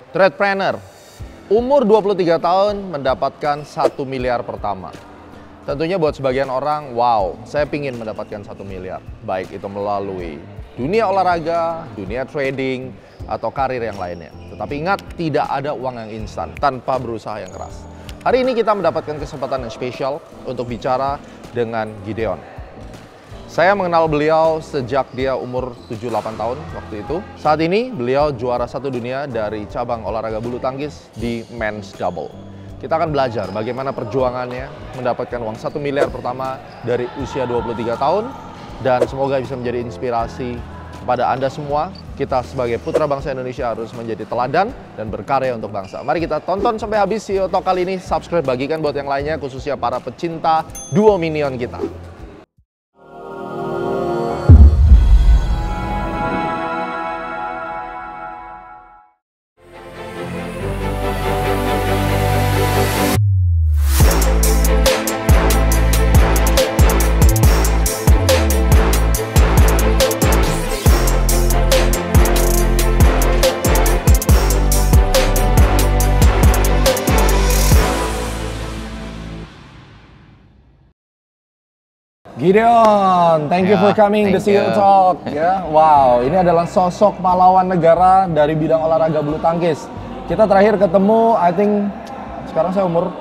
Threadpreneur, umur 23 tahun mendapatkan 1 miliar pertama. Tentunya buat sebagian orang, wow, saya pingin mendapatkan 1 miliar. Baik itu melalui dunia olahraga, dunia trading, atau karir yang lainnya. Tetapi ingat, tidak ada uang yang instan tanpa berusaha yang keras. Hari ini kita mendapatkan kesempatan yang spesial untuk bicara dengan Gideon. Saya mengenal beliau sejak dia umur 7-8 tahun waktu itu. Saat ini beliau juara 1 dunia dari cabang olahraga bulu tangkis di men's double. Kita akan belajar bagaimana perjuangannya mendapatkan uang 1 miliar pertama dari usia 23 tahun. Dan semoga bisa menjadi inspirasi kepada Anda semua. Kita sebagai putra bangsa Indonesia harus menjadi teladan dan berkarya untuk bangsa. Mari kita tonton sampai habis CEO Talk kali ini. Subscribe, bagikan buat yang lainnya, khususnya para pecinta duo minion kita. Gideon, thank you for coming to CEO Talk. Ya, wow, ini adalah sosok pahlawan negara dari bidang olahraga bulu tangkis. Kita terakhir ketemu, I think sekarang saya umur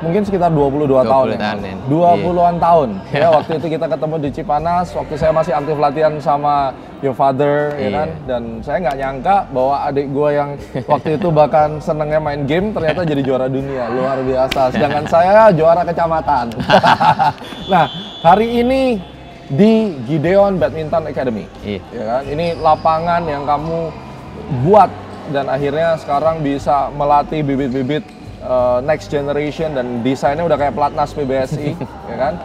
mungkin sekitar 22 tahun ya. 20-an tahun. Ya, waktu itu kita ketemu di Cipanas, waktu saya masih aktif latihan sama your father, ya kan? Dan saya nggak nyangka bahwa adik gue yang waktu itu bahkan senengnya main game, ternyata jadi juara dunia. Luar biasa. Sedangkan saya juara kecamatan. Nah, hari ini di Gideon Badminton Academy, ya kan? Ini lapangan yang kamu buat dan akhirnya sekarang bisa melatih bibit-bibit next generation dan desainnya udah kayak pelatnas PBSI, ya kan?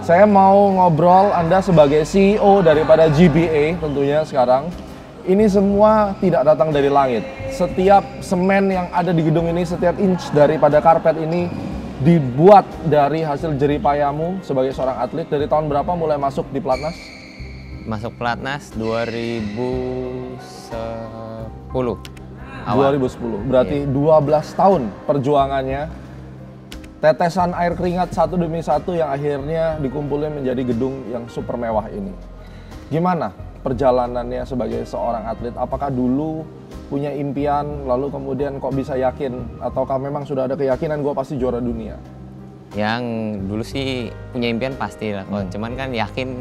Saya mau ngobrol Anda sebagai CEO daripada GBA tentunya sekarang. Ini semua tidak datang dari langit. Setiap semen yang ada di gedung ini, setiap inch daripada karpet ini dibuat dari hasil jeripayamu sebagai seorang atlet. Dari tahun berapa mulai masuk di pelatnas? Masuk pelatnas 2010. 2010, berarti 12 tahun perjuangannya. Tetesan air keringat satu demi satu yang akhirnya dikumpulin menjadi gedung yang super mewah ini. Gimana perjalanannya sebagai seorang atlet? Apakah dulu punya impian, lalu kemudian kok bisa yakin? Ataukah memang sudah ada keyakinan gue pasti juara dunia? Yang dulu sih punya impian pasti lah, cuman kan yakin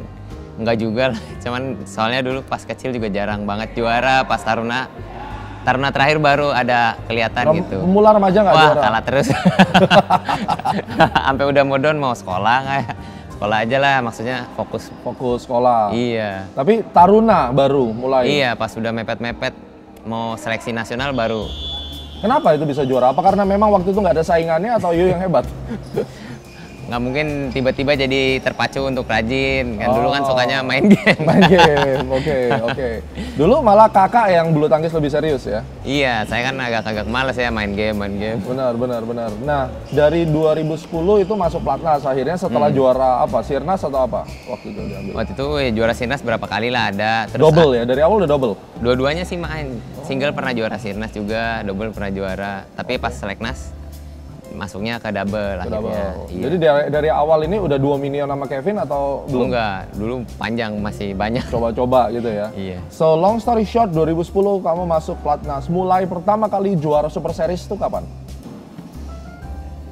enggak juga lah. Cuman soalnya dulu pas kecil juga jarang banget juara, pas Taruna terakhir baru ada kelihatan gitu. Pemula remaja nggak juara? Wah, kalah terus. Sampai udah mau down, mau sekolah nggak ya? Sekolah aja lah, maksudnya fokus sekolah. Iya. Tapi Taruna baru mulai? Iya, pas udah mepet-mepet mau seleksi nasional baru. Kenapa itu bisa juara? Apa karena memang waktu itu nggak ada saingannya atau you yang hebat? Nggak mungkin tiba-tiba jadi terpacu untuk rajin, kan dulu kan sukanya main game. Main game, oke. Dulu malah kakak yang bulu tangkis lebih serius ya? Iya, saya kan agak males ya main game. Benar. Nah, dari 2010 itu masuk pelatnas, akhirnya setelah juara apa? Sirnas atau apa waktu itu diambil? Waktu itu ya, juara Sirnas berapa kali lah ada. Terus double ya? Dari awal udah double? Dua-duanya sih main. Single pernah juara Sirnas juga, double pernah juara. Tapi pas seleknas masuknya ke double akhirnya. Iya. Jadi dari awal ini udah duo minion sama Kevin atau belum? Enggak, dulu panjang, masih banyak. Coba-coba gitu ya? Iya. So long story short, 2010 kamu masuk pelatnas. Mulai pertama kali juara Super Series itu kapan?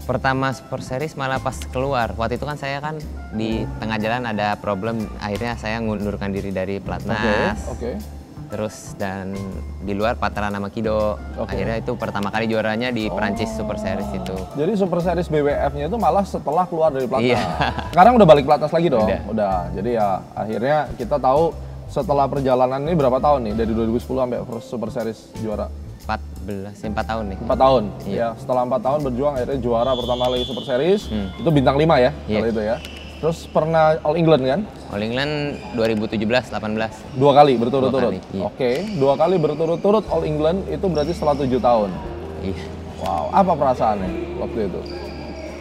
Pertama Super Series malah pas keluar. Waktu itu kan saya kan di tengah jalan ada problem, akhirnya saya ngundurkan diri dari pelatnas. Oke. Terus dan di luar pacaran sama Kido. Akhirnya itu pertama kali juaranya di Perancis Super Series itu. Jadi Super Series BWF-nya itu malah setelah keluar dari pelatnas. Iya. Sekarang udah balik pelatnas lagi dong? Udah. Jadi ya akhirnya kita tahu setelah perjalanan ini berapa tahun nih dari 2010 sampai Super Series juara? 4 tahun nih. 4 tahun. Iya. Ya, setelah 4 tahun berjuang akhirnya juara pertama lagi Super Series. Itu bintang 5 ya kalau itu ya. Terus pernah All England kan? All England 2017-18. 2 kali berturut-turut? Iya. Oke, 2 kali berturut-turut All England itu berarti setelah 7 tahun? Iya. Wow, apa perasaannya waktu itu?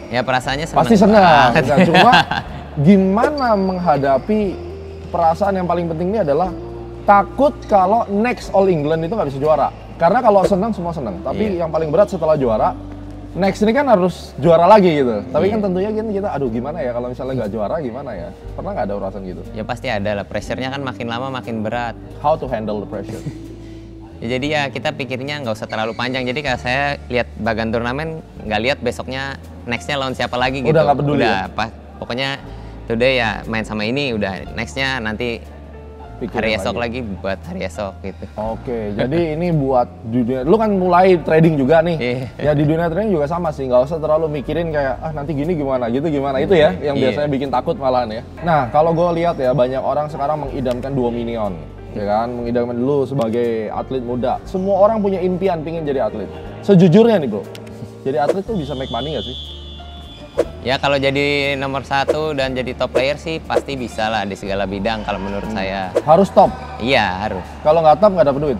Ya perasaannya senang. Pasti senang, kan? Cuma gimana menghadapi perasaan yang paling penting ini adalah takut kalau next All England itu nggak bisa juara. Karena kalau senang semua senang, tapi Iya. yang paling berat setelah juara, next ini kan harus juara lagi gitu. Tapi Iya. kan tentunya kita, aduh gimana ya kalau misalnya nggak juara gimana ya? Pernah nggak ada urasan gitu? Ya pasti ada lah, pressure-nya kan makin lama makin berat. How to handle the pressure? Ya, jadi ya kita pikirnya nggak usah terlalu panjang. Jadi kalau saya lihat bagan turnamen, nggak lihat besoknya nextnya lawan siapa lagi gitu. Udah nggak peduli Udah, pokoknya today ya main sama ini, udah nextnya nanti Pikirin hari esok lagi buat hari esok gitu. Oke, jadi ini buat dunia, lu kan mulai trading juga nih. Iya. Ya di dunia trading juga sama sih, nggak usah terlalu mikirin kayak nanti gini gimana, gitu gimana. Itu ya yang Iya. biasanya bikin takut malahan ya. Nah, kalau gue lihat ya banyak orang sekarang mengidamkan Duo Minion, ya kan, mengidamkan lu sebagai atlet muda. Semua orang punya impian pingin jadi atlet. Sejujurnya nih bro, jadi atlet tuh bisa make money nggak sih? Ya kalau jadi nomor 1 dan jadi top player sih pasti bisa lah di segala bidang kalau menurut saya. Harus top. Iya harus. Kalau nggak top nggak dapet duit.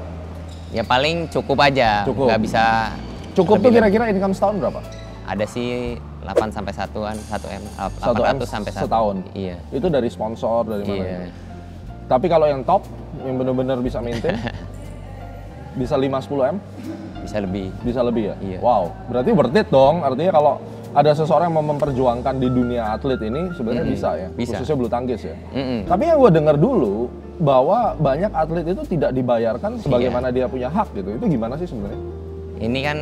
Ya paling cukup aja, Cukup. nggak bisa. Cukup tuh lebih- kira-kira income setahun berapa? Ada sih 8 sampai 1-an, 1 M, 1 M 800 sampai 1 setahun. Iya. Itu dari sponsor dari mana? Iya. Tapi kalau yang top, yang benar-benar bisa maintain, bisa 5-10 M, Bisa lebih. bisa lebih ya? Iya. Wow, berarti worth it dong. Artinya kalau ada seseorang yang mau memperjuangkan di dunia atlet ini, sebenarnya bisa ya? Bisa. Khususnya bulu tangkis ya? Mm-mm. Tapi yang gue dengar dulu, bahwa banyak atlet itu tidak dibayarkan Iya. sebagaimana dia punya hak gitu. Itu gimana sih sebenarnya? Ini kan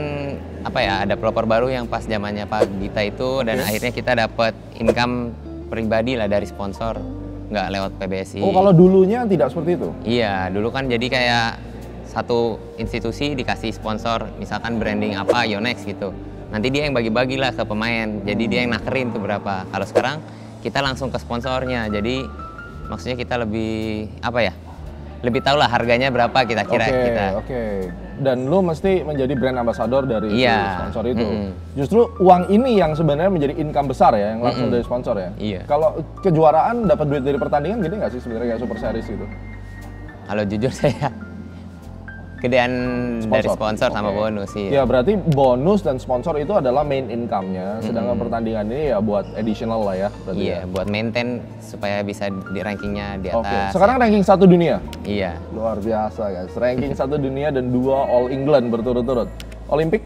apa ya, ada pelopor baru yang pas zamannya Pak Gita itu dan akhirnya kita dapat income pribadi lah dari sponsor, nggak lewat PBSI. Oh, kalau dulunya tidak seperti itu? Iya, dulu kan jadi kayak satu institusi dikasih sponsor, misalkan branding apa, Yonex gitu. Nanti dia yang bagi-bagi lah ke pemain, jadi dia yang nakerin tuh berapa. Kalau sekarang kita langsung ke sponsornya, jadi maksudnya kita lebih apa ya, lebih tahu lah harganya berapa kita kira kita. Oke. Dan lu mesti menjadi brand ambassador dari si Iya. sponsor itu. Mm-mm. Justru uang ini yang sebenarnya menjadi income besar ya, yang langsung dari sponsor ya. Iya. Kalau kejuaraan dapat duit dari pertandingan gede nggak sih sebenarnya kayak Super Series gitu? Kalau jujur saya gedean dari sponsor sama Oke. bonus sih. Ya berarti bonus dan sponsor itu adalah main income-nya, sedangkan pertandingan ini ya buat additional lah ya. Berarti Iya, ya. buat maintain supaya bisa di rankingnya di Oke. atas. Sekarang ranking 1 dunia. Iya. Luar biasa guys. Ranking 1 dunia dan 2 All England berturut-turut. Olimpik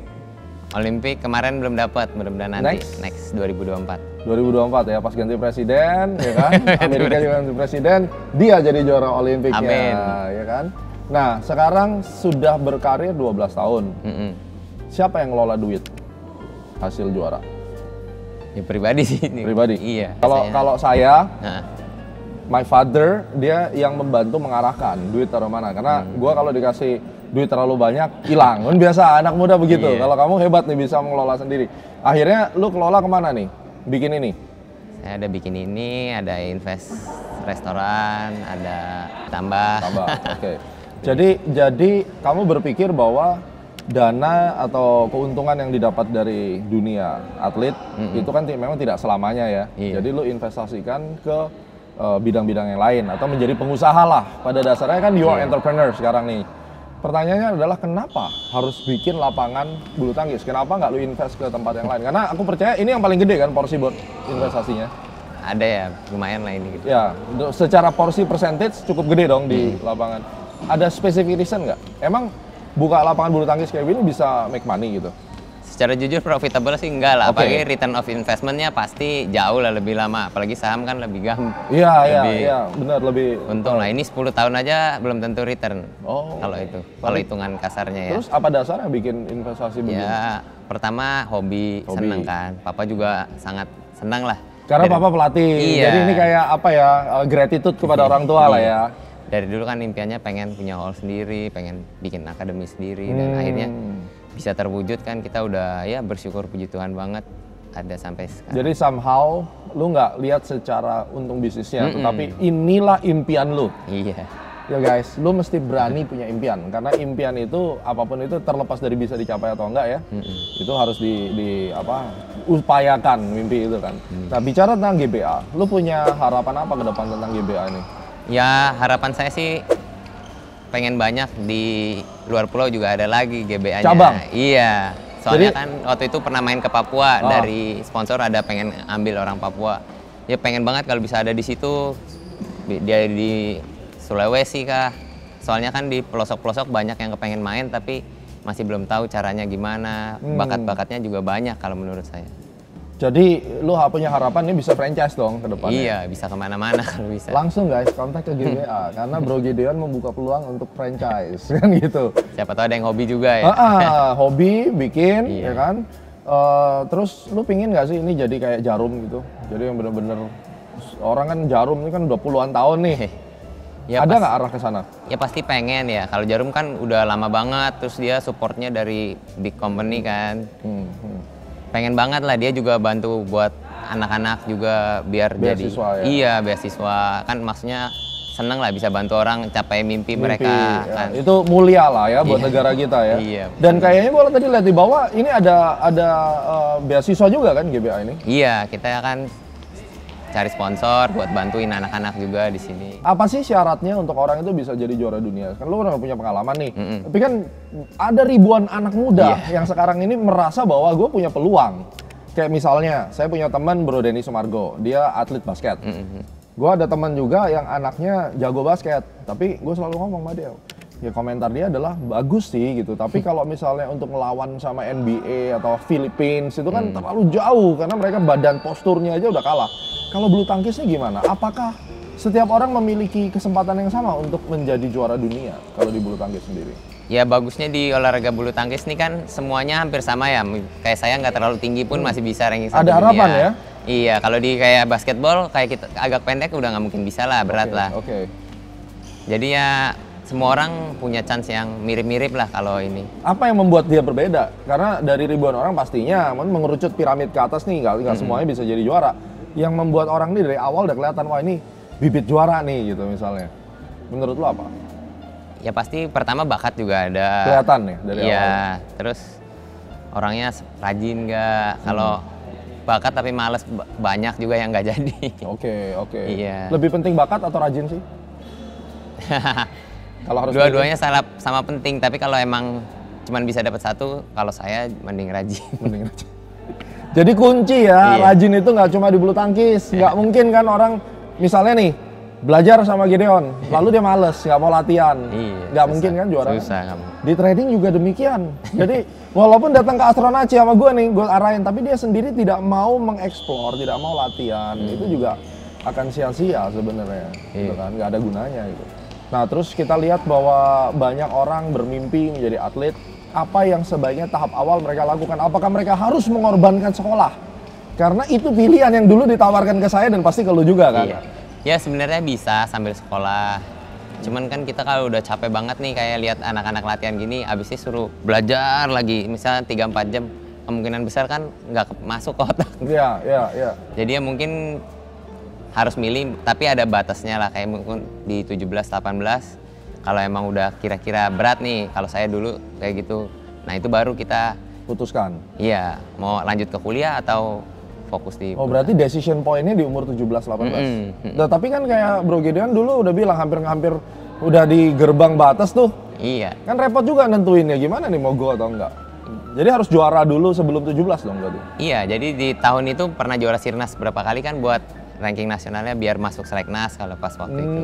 Olimpik kemarin belum dapat, mudah-mudahan nanti Next? 2024. 2024 ya, pas ganti presiden, ya kan? Amerika juga ganti presiden, dia jadi juara Olimpiknya, Amin. ya kan? Nah, sekarang sudah berkarir 12 tahun. Mm-mm. Siapa yang ngelola duit hasil juara? Ya pribadi sih ini. Pribadi? Iya. Kalau saya, Nah, my father, dia yang membantu mengarahkan duit taruh mana. Karena gua kalau dikasih duit terlalu banyak, hilang. Kan biasa, anak muda begitu. Iya. Kalau kamu hebat nih, bisa mengelola sendiri. Akhirnya, lu kelola kemana nih? Bikin ini? saya ada bikin ini, ada invest restoran, ada tambah. Oke. Jadi kamu berpikir bahwa dana atau keuntungan yang didapat dari dunia atlet itu kan memang tidak selamanya ya. Iya. Jadi lu investasikan ke bidang-bidang yang lain atau menjadi pengusaha lah. Pada dasarnya kan you are Iya. entrepreneur sekarang nih. Pertanyaannya adalah kenapa harus bikin lapangan bulu tangkis? Kenapa nggak lu invest ke tempat yang lain? Karena aku percaya ini yang paling gede kan porsi buat investasinya. Ada ya, lumayan lah ini gitu. Ya, secara porsi percentage cukup gede dong di lapangan. Ada specific reason nggak? Emang buka lapangan bulu tangkis kayak gini bisa make money gitu? Secara jujur profitable sih enggak lah, Oke. apalagi return of investment-nya pasti jauh lah lebih lama, apalagi saham kan lebih gampang. Iya, benar lebih. Untung lah, ini 10 tahun aja belum tentu return. Oh. Kalau itu, kalau hitungan kasarnya ya. Terus apa dasarnya bikin investasi begini? Ya, pertama hobi, seneng kan. Papa juga sangat senang lah. Karena Dari- papa pelatih, Iya. jadi ini kayak apa ya, gratitude kepada orang tua lah ya. Dari dulu kan impiannya pengen punya hall sendiri, pengen bikin akademi sendiri, dan akhirnya bisa terwujud kan. Kita udah ya bersyukur, puji Tuhan banget ada sampai sekarang. Jadi somehow lu nggak lihat secara untung bisnisnya, tetapi inilah impian lu. Iya, Ya guys, lu mesti berani punya impian, karena impian itu apapun itu terlepas dari bisa dicapai atau enggak ya, itu harus upayakan mimpi itu kan. Nah bicara tentang GBA, lu punya harapan apa ke depan tentang GBA ini? ya harapan saya sih pengen banyak di luar pulau juga ada lagi GBA-nya. Cabang? Iya, soalnya Jadi- kan waktu itu pernah main ke Papua, dari sponsor ada pengen ambil orang Papua. Ya pengen banget kalau bisa ada di situ, dia di Sulawesi kah. Soalnya kan di pelosok-pelosok banyak yang kepengen main tapi masih belum tahu caranya gimana. Bakat-bakatnya juga banyak kalau menurut saya. Jadi lu punya harapan ini bisa franchise dong ke depannya? Iya, bisa kemana-mana kalau bisa. Langsung guys, kontak ke GBA karena Bro Gideon membuka peluang untuk franchise kan gitu. Siapa tahu ada yang hobi juga ya. Hobi bikin Iya. ya kan. Terus lu pingin nggak sih ini jadi kayak Jarum gitu? Jadi yang bener-bener orang kan Jarum ini kan udah puluhan tahun nih. Ya, ada nggak arah ke sana? Ya pasti pengen ya. Kalau Jarum kan udah lama banget, terus dia supportnya dari big company kan. Pengen banget lah, dia juga bantu buat anak-anak juga biar beasiswa, jadi. ya? Iya, beasiswa. Kan maksudnya seneng lah bisa bantu orang capai mimpi mereka. Ya. Kan. Itu mulia lah ya buat negara kita ya. Iya. Dan kayaknya boleh tadi lihat di bawah ini ada beasiswa juga kan GBA ini? Iya, kita kan cari sponsor buat bantuin anak-anak juga di sini. Apa sih syaratnya untuk orang itu bisa jadi juara dunia? Kan lu udah punya pengalaman nih. Tapi kan ada ribuan anak muda yang sekarang ini merasa bahwa gue punya peluang. Kayak misalnya, saya punya teman Bro Denny Sumargo, dia atlet basket. Gue ada teman juga yang anaknya jago basket, tapi gue selalu ngomong sama dia, ya komentar dia adalah bagus sih gitu. Tapi kalau misalnya untuk ngelawan sama NBA atau Philippines itu kan terlalu jauh karena mereka badan posturnya aja udah kalah. Kalau bulu tangkisnya gimana? Apakah setiap orang memiliki kesempatan yang sama untuk menjadi juara dunia kalau di bulu tangkis sendiri? Ya bagusnya di olahraga bulu tangkis nih kan semuanya hampir sama ya. Kayak saya nggak terlalu tinggi pun masih bisa ranking 1 Ada harapan ya? Iya, kalau di kayak basketball kayak kita agak pendek udah nggak mungkin bisa lah, berat lah. Oke. Jadi ya semua orang punya chance yang mirip-mirip lah kalau ini. Apa yang membuat dia berbeda? Karena dari ribuan orang pastinya mengerucut piramid ke atas nih, nggak semuanya bisa jadi juara. Yang membuat orang ini dari awal udah kelihatan, wah ini bibit juara nih gitu misalnya. Menurut lo apa? Ya pasti pertama bakat juga ada. Kelihatan ya dari awal? Iya, terus orangnya rajin nggak? Kalau bakat tapi males banyak juga yang nggak jadi. Oke. Iya. Lebih penting bakat atau rajin sih? Kalau harus dua-duanya sama penting, tapi kalau emang cuman bisa dapat satu, kalau saya mending rajin. Mending rajin. Jadi kunci ya, rajin itu nggak cuma di bulu tangkis. Nggak mungkin kan orang, misalnya nih, belajar sama Gideon, lalu dia males, nggak mau latihan. Nggak mungkin kan juara. Susah kamu. Di trading juga demikian. Jadi walaupun datang ke Astronaci sama gue nih, gue arahin, tapi dia sendiri tidak mau mengeksplor, tidak mau latihan. Itu juga akan sia-sia sebenarnya. Gitu kan, nggak ada gunanya gitu. Nah terus kita lihat bahwa banyak orang bermimpi menjadi atlet. Apa yang sebaiknya tahap awal mereka lakukan? Apakah mereka harus mengorbankan sekolah? Karena itu pilihan yang dulu ditawarkan ke saya dan pasti ke lu juga kan? Iya. Ya sebenarnya bisa sambil sekolah. Cuman kan kita kalau udah capek banget nih kayak lihat anak-anak latihan gini, abisnya suruh belajar lagi, misalnya 3-4 jam, kemungkinan besar kan nggak masuk ke otak. Iya. Jadi ya mungkin harus milih, tapi ada batasnya lah, kayak mungkin di 17-18. Kalau emang udah kira-kira berat nih, kalau saya dulu kayak gitu, nah itu baru kita putuskan. Iya, mau lanjut ke kuliah atau fokus di. Oh berarti decision point-nya di umur 17-18. Nah, tapi kan kayak Bro Gideon dulu udah bilang hampir udah di gerbang batas tuh. Iya. Kan repot juga nentuinnya gimana nih mau go atau enggak. Jadi harus juara dulu sebelum 17 dong berarti. Iya, jadi di tahun itu pernah juara Sirnas berapa kali kan buat ranking nasionalnya biar masuk seleknas kalau pas waktu itu.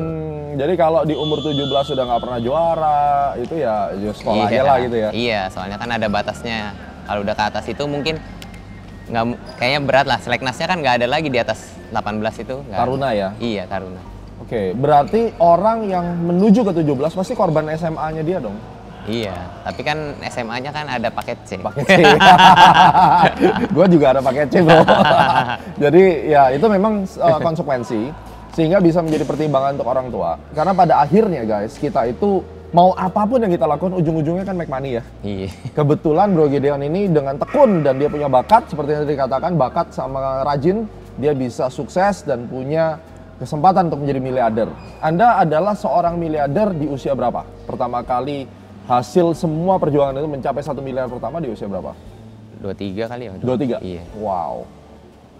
Jadi kalau di umur 17 sudah nggak pernah juara, itu ya sekolah aja lah gitu ya? Iya, soalnya kan ada batasnya. Kalau udah ke atas itu mungkin kayaknya berat lah. Seleknasnya kan nggak ada lagi di atas 18 itu. Taruna ya? Iya, taruna. Oke, berarti orang yang menuju ke 17 pasti korban SMA-nya dia dong? Iya, tapi kan SMA-nya kan ada paket C. Paket C. Gue juga ada paket C bro. Jadi ya itu memang konsekuensi sehingga bisa menjadi pertimbangan untuk orang tua. Karena pada akhirnya guys, kita itu mau apapun yang kita lakukan ujung-ujungnya kan make money ya. Iya. Kebetulan Bro Gideon ini dengan tekun dan dia punya bakat seperti yang dikatakan, bakat sama rajin, dia bisa sukses dan punya kesempatan untuk menjadi miliarder. Anda adalah seorang miliarder di usia berapa? Pertama kali hasil semua perjuangan itu mencapai 1 miliar pertama di usia berapa? 23 kali ya? 23? Iya. Wow.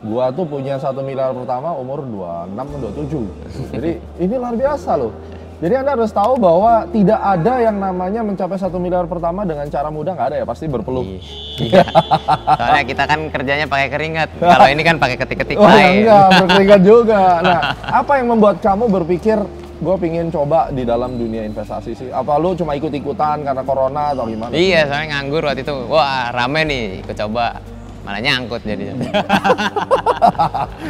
Gua tuh punya 1 miliar pertama umur 26, 27. Jadi ini luar biasa loh. Jadi Anda harus tahu bahwa tidak ada yang namanya mencapai 1 miliar pertama dengan cara mudah, nggak ada ya, pasti berpeluh. Iya. Soalnya kita kan kerjanya pakai keringat. Kalau ini kan pakai ketik-ketik lain. lain. Enggak, berkeringat juga. Nah, apa yang membuat kamu berpikir gue pingin coba di dalam dunia investasi sih. Apa lu cuma ikut-ikutan karena corona atau gimana? Iya, soalnya nganggur waktu itu. Wah, rame nih, ikut coba. Malah nyangkut jadinya.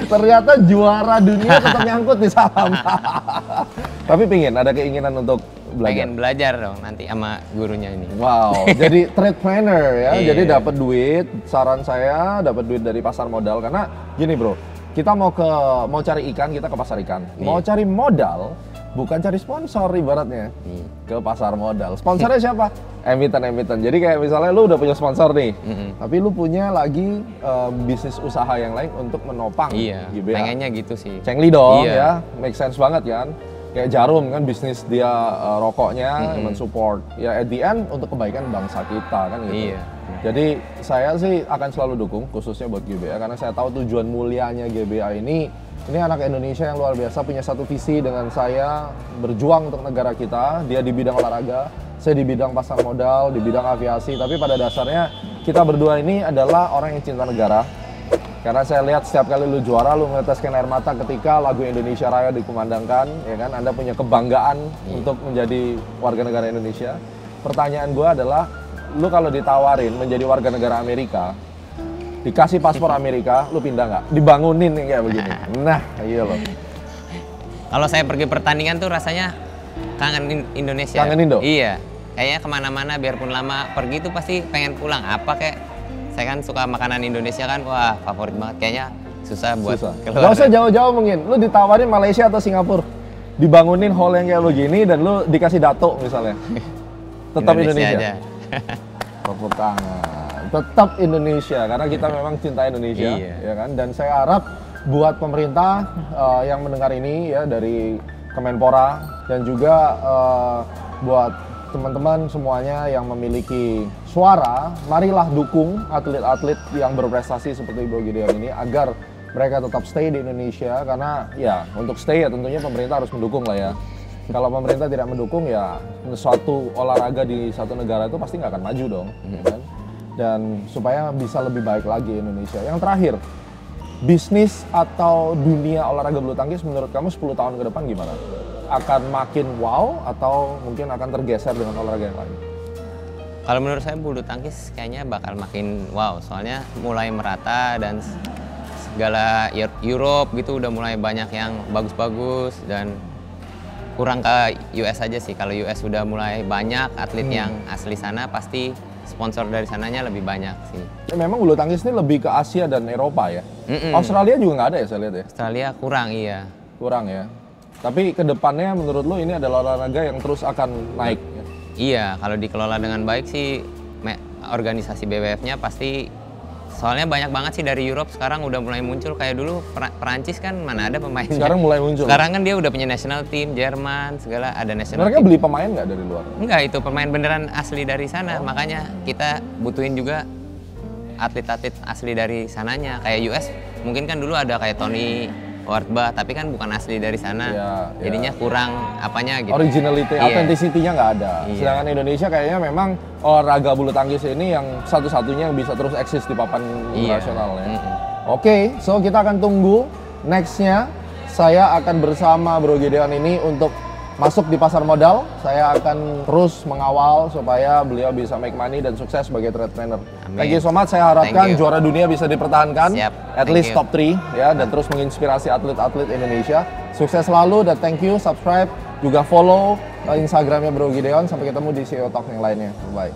Ternyata juara dunia tetap nyangkut di saham. Tapi ada keinginan untuk belajar. Pengen belajar dong nanti sama gurunya ini. Wow, jadi trade planner ya. Iya. Jadi dapat duit. Saran saya dapat duit dari pasar modal karena gini bro, kita mau cari ikan, kita ke pasar ikan. Mau cari modal, bukan cari sponsor ibaratnya. Ke pasar modal. Sponsornya siapa? Emiten. Jadi kayak misalnya lu udah punya sponsor nih, tapi lu punya lagi bisnis usaha yang lain untuk menopang. Iya, GBA. pengennya gitu sih. Cengli dong Iya. ya, make sense banget kan. Kayak Jarum kan bisnis dia rokoknya mensupport. Ya at the end untuk kebaikan bangsa kita kan gitu. Iya. Jadi saya sih akan selalu dukung khususnya buat GBA karena saya tahu tujuan mulianya GBA ini anak Indonesia yang luar biasa punya satu visi dengan saya berjuang untuk negara kita. Dia di bidang olahraga, saya di bidang pasar modal, di bidang aviasi. Tapi pada dasarnya kita berdua ini adalah orang yang cinta negara. Karena saya lihat setiap kali lu juara, lu meneteskan air mata ketika lagu Indonesia Raya dikumandangkan, ya kan? Anda punya kebanggaan untuk menjadi warga negara Indonesia. Pertanyaan gue adalah, lu kalau ditawarin menjadi warga negara Amerika, dikasih paspor Amerika, lu pindah nggak? Dibangunin nih kayak begini. Nah, iya loh. Kalau saya pergi pertandingan tuh rasanya kangen Indonesia. Kangen Indo? Iya. Kayaknya kemana-mana biarpun lama pergi tuh pasti pengen pulang. Apa kayak saya kan suka makanan Indonesia kan, wah favorit banget. Kayaknya susah buat keluar. Gak usah jauh-jauh mungkin. Lu ditawarin Malaysia atau Singapura, dibangunin hall yang kayak lu gini dan lu dikasih dato misalnya. Tetap Indonesia. aja. Tepuk tangan. Tetap Indonesia karena kita memang cinta Indonesia, Iya. ya kan. Dan saya harap buat pemerintah yang mendengar ini ya dari Kemenpora dan juga buat teman-teman semuanya yang memiliki suara, marilah dukung atlet-atlet yang berprestasi seperti Bro Gideon ini agar mereka tetap stay di Indonesia karena ya untuk stay ya tentunya pemerintah harus mendukung lah ya. Kalau pemerintah tidak mendukung ya suatu olahraga di satu negara itu pasti nggak akan maju dong, ya kan? Dan supaya bisa lebih baik lagi Indonesia. Yang terakhir, bisnis atau dunia olahraga bulu tangkis menurut kamu 10 tahun ke depan gimana? Akan makin wow atau mungkin akan tergeser dengan olahraga yang lain? Kalau menurut saya bulu tangkis kayaknya bakal makin wow, soalnya mulai merata dan segala Europe gitu udah mulai banyak yang bagus-bagus dan kurang ke US aja sih. Kalau US udah mulai banyak atlet yang asli sana, pasti sponsor dari sananya lebih banyak sih. Memang bulu tangkis ini lebih ke Asia dan Eropa ya? Australia juga nggak ada ya saya lihat ya? Australia kurang, iya. Kurang ya? Tapi kedepannya menurut lo ini adalah olahraga yang terus akan naik ya? Iya, kalau dikelola dengan baik sih organisasi BWF-nya pasti, soalnya banyak banget sih dari Europe sekarang udah mulai muncul. Kayak dulu Perancis kan mana ada pemainnya. Sekarang mulai muncul? Sekarang kan dia udah punya national team, Jerman, segala ada national Mereka team. beli pemain nggak dari luar? Enggak, itu pemain beneran asli dari sana. Makanya kita butuhin juga atlet-atlet asli dari sananya. Kayak US mungkin kan dulu ada kayak Tony Wardbah, tapi kan bukan asli dari sana. Iya, jadinya kurang apanya gitu. Originality, Iya. authenticity-nya nggak ada. Iya. Sedangkan Indonesia kayaknya memang olahraga bulu tangkis ini yang satu-satunya yang bisa terus eksis di papan internasional ya. Oke, so kita akan tunggu next-nya. Saya akan bersama Bro Gideon ini untuk masuk di pasar modal. Saya akan terus mengawal supaya beliau bisa make money dan sukses sebagai trade planner. Amin. Thank you so much. Saya harapkan Thank you. juara dunia bisa dipertahankan. Siap. At Thank least you. top 3 ya, dan terus menginspirasi atlet-atlet Indonesia. Sukses selalu dan thank you, subscribe, juga follow Instagramnya Bro Gideon. Sampai ketemu di CEO Talk yang lainnya. Bye.